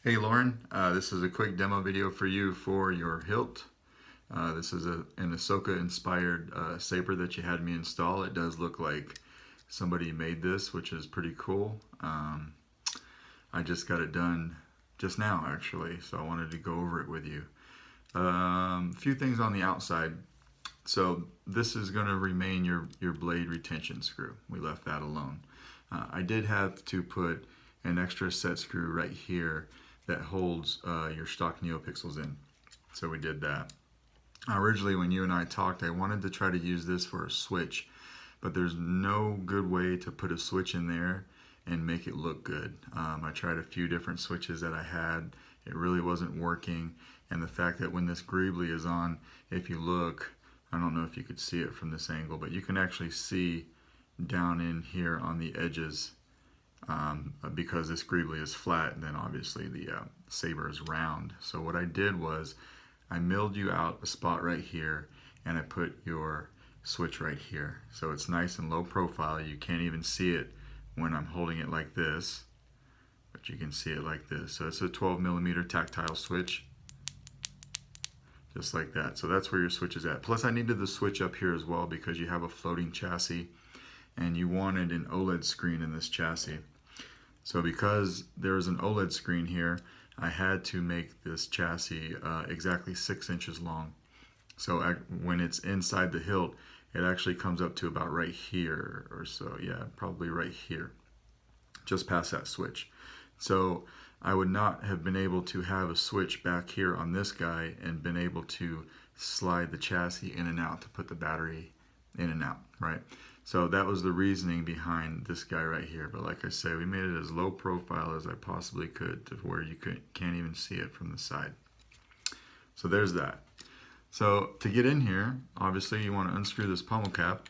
Hey Loren, this is a quick demo video for you for your hilt. This is an Ahsoka-Inspired Saber that you had me install. It does look like somebody made this, which is pretty cool. I just got it done just now actually, so I wanted to go over it with you. A few things on the outside. So this is going to remain your blade retention screw. We left that alone. I did have to put an extra set screw right here that holds your Shtok NeoPixels in. So we did that. Originally when you and I talked, I wanted to try to use this for a switch, but there's no good way to put a switch in there and make it look good. I tried a few different switches that I had. It really wasn't working, and the fact that when this greebly is on, if you look, I don't know if you could see it from this angle, but you can actually see down in here on the edges, because this greebly is flat, and then obviously the Saber is round. So what I did was I milled you out a spot right here, and I put your switch right here. So it's nice and low profile. You can't even see it when I'm holding it like this, but you can see it like this. So it's a 12mm tactile switch, just like that. So that's where your switch is at. Plus I needed the switch up here as well because you have a floating chassis and you wanted an OLED screen in this chassis. So because there's an OLED screen here, I had to make this chassis exactly 6 inches long. So when it's inside the hilt, it actually comes up to about right here or so. Yeah, probably right here, just past that switch. So I would not have been able to have a switch back here on this guy and been able to slide the chassis in and out to put the battery in and out, right? So that was the reasoning behind this guy right here. But like I say, we made it as low profile as I possibly could to where you can't even see it from the side. So there's that. So to get in here, obviously you want to unscrew this pommel cap.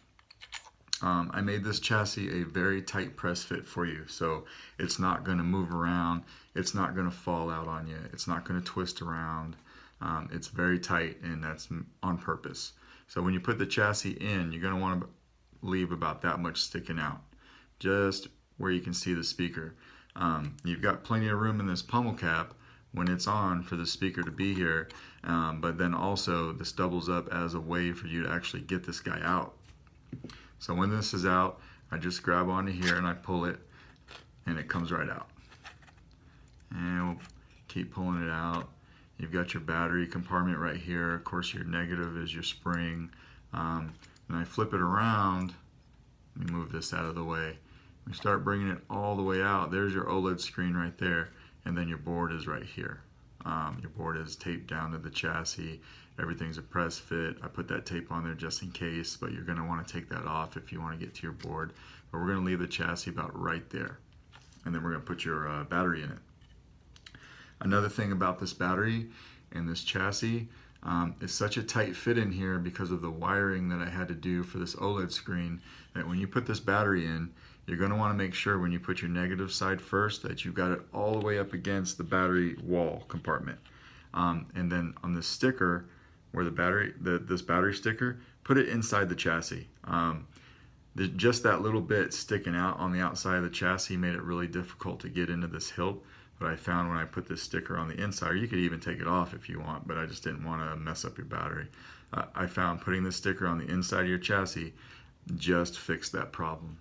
I made this chassis a very tight press fit for you, so it's not going to move around, it's not going to fall out on you, it's not going to twist around. It's very tight, and that's on purpose. So when you put the chassis in, you're going to want to leave about that much sticking out, just where you can see the speaker. You've got plenty of room in this pommel cap when it's on for the speaker to be here, but then also this doubles up as a way for you to actually get this guy out. So when this is out, I just grab onto here and I pull it, and it comes right out. And we'll keep pulling it out. You've got your battery compartment right here. Of course, your negative is your spring. And I flip it around. Let me move this out of the way. We start bringing it all the way out. There's your OLED screen right there, and then your board is right here. Your board is taped down to the chassis. Everything's a press fit. I put that tape on there just in case, but you're going to want to take that off if you want to get to your board. But we're going to leave the chassis about right there, and then we're going to put your battery in it. Another thing about this battery and this chassis, it's such a tight fit in here because of the wiring that I had to do for this OLED screen, that when you put this battery in, you're going to want to make sure when you put your negative side first that you've got it all the way up against the battery wall compartment. And then on the sticker, where the battery, this battery sticker, put it inside the chassis. Just that little bit sticking out on the outside of the chassis made it really difficult to get into this hilt. But I found when I put this sticker on the inside, or you could even take it off if you want, but I just didn't want to mess up your battery. I found putting this sticker on the inside of your chassis just fixed that problem.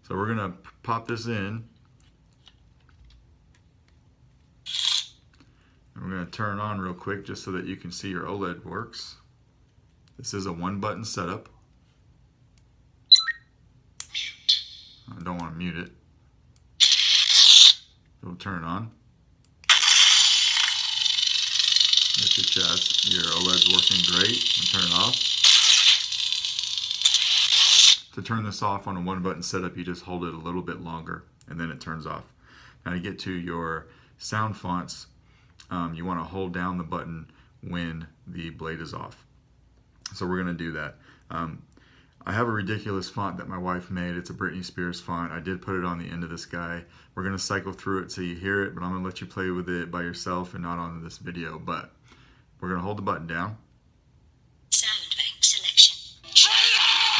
So we're going to pop this in. And we're going to turn it on real quick just so that you can see your OLED works. This is a one-button setup. Mute. I don't want to mute it. So we'll turn it on. Get your chassis, your OLED's working great. And turn it off. To turn this off on a one-button setup, you just hold it a little bit longer, and then it turns off. Now to get to your sound fonts, you want to hold down the button when the blade is off. So we're going to do that. I have a ridiculous font that my wife made. It's a Britney Spears font. I did put it on the end of this guy. We're going to cycle through it so you hear it, but I'm going to let you play with it by yourself and not on this video. But we're going to hold the button down. Sound bank selection.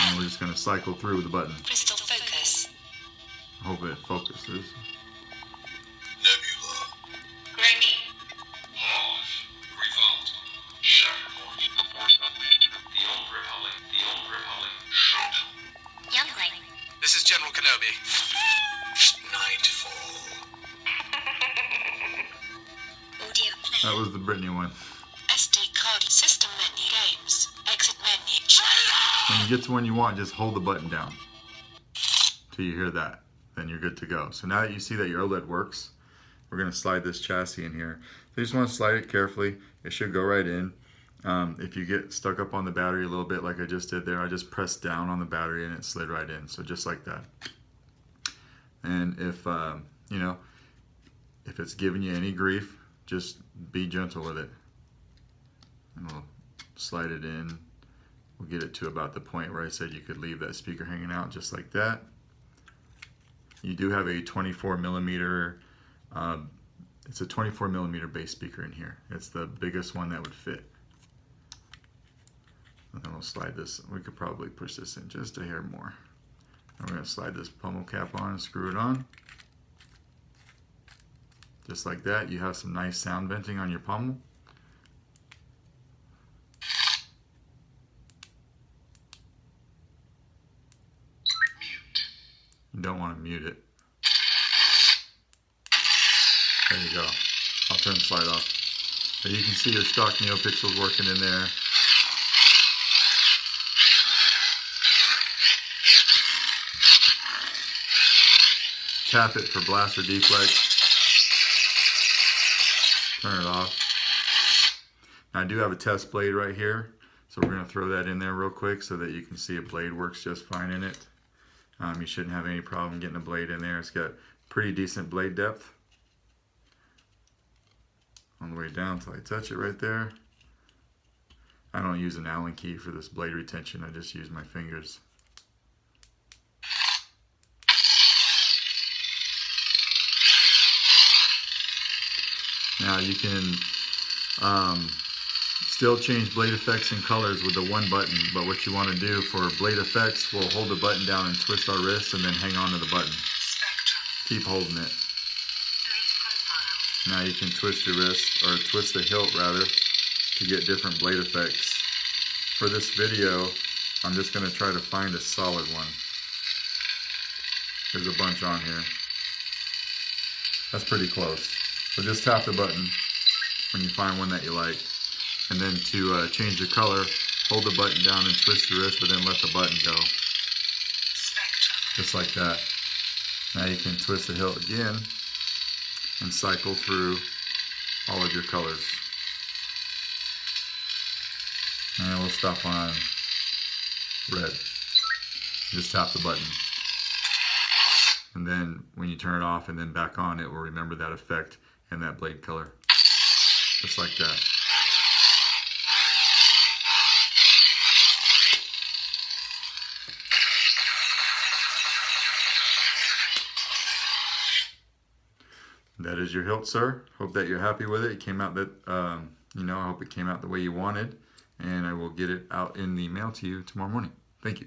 And we're just going to cycle through with the button. Crystal focus. I hope it focuses. Nebula. Gray meat. That was the Brittany one. SD card system menu games. Exit menu. When you get to one you want, just hold the button down till you hear that. Then you're good to go. So now that you see that your OLED works, we're going to slide this chassis in here. So you just want to slide it carefully. It should go right in. If you get stuck up on the battery a little bit like I just did there, I just pressed down on the battery and it slid right in. So just like that. And if, you know, if it's giving you any grief, just be gentle with it. And we'll slide it in. We'll get it to about the point where I said you could leave that speaker hanging out just like that. You do have a 24 millimeter, it's a 24 millimeter bass speaker in here. It's the biggest one that would fit. And then we'll slide this, we could probably push this in just a hair more. And we're going to slide this pummel cap on and screw it on. Just like that, you have some nice sound venting on your pummel. You don't want to mute it. There you go. I'll turn the slide off. But you can see your Shtok NeoPixels working in there. Tap it for blast or deflect. Turn it off. Now I do have a test blade right here, so we're going to throw that in there real quick so that you can see a blade works just fine in it. You shouldn't have any problem getting a blade in there. It's got pretty decent blade depth. On the way down until I touch it right there. I don't use an Allen key for this blade retention. I just use my fingers. Now you can still change blade effects and colors with the one button, but what you want to do for blade effects, we'll hold the button down and twist our wrists and then hang on to the button. Keep holding it. Now you can twist your wrist, or twist the hilt rather, to get different blade effects. For this video, I'm just going to try to find a solid one. There's a bunch on here. That's pretty close. So just tap the button when you find one that you like. And then to change the color, hold the button down and twist your wrist, but then let the button go. Just like that. Now you can twist the hilt again and cycle through all of your colors. And we'll stop on red. Just tap the button. And then when you turn it off and then back on, it will remember that effect and that blade color. Just like that. That is your hilt, sir. Hope that you're happy with it. It came out that, I hope it came out the way you wanted. And I will get it out in the mail to you tomorrow morning. Thank you.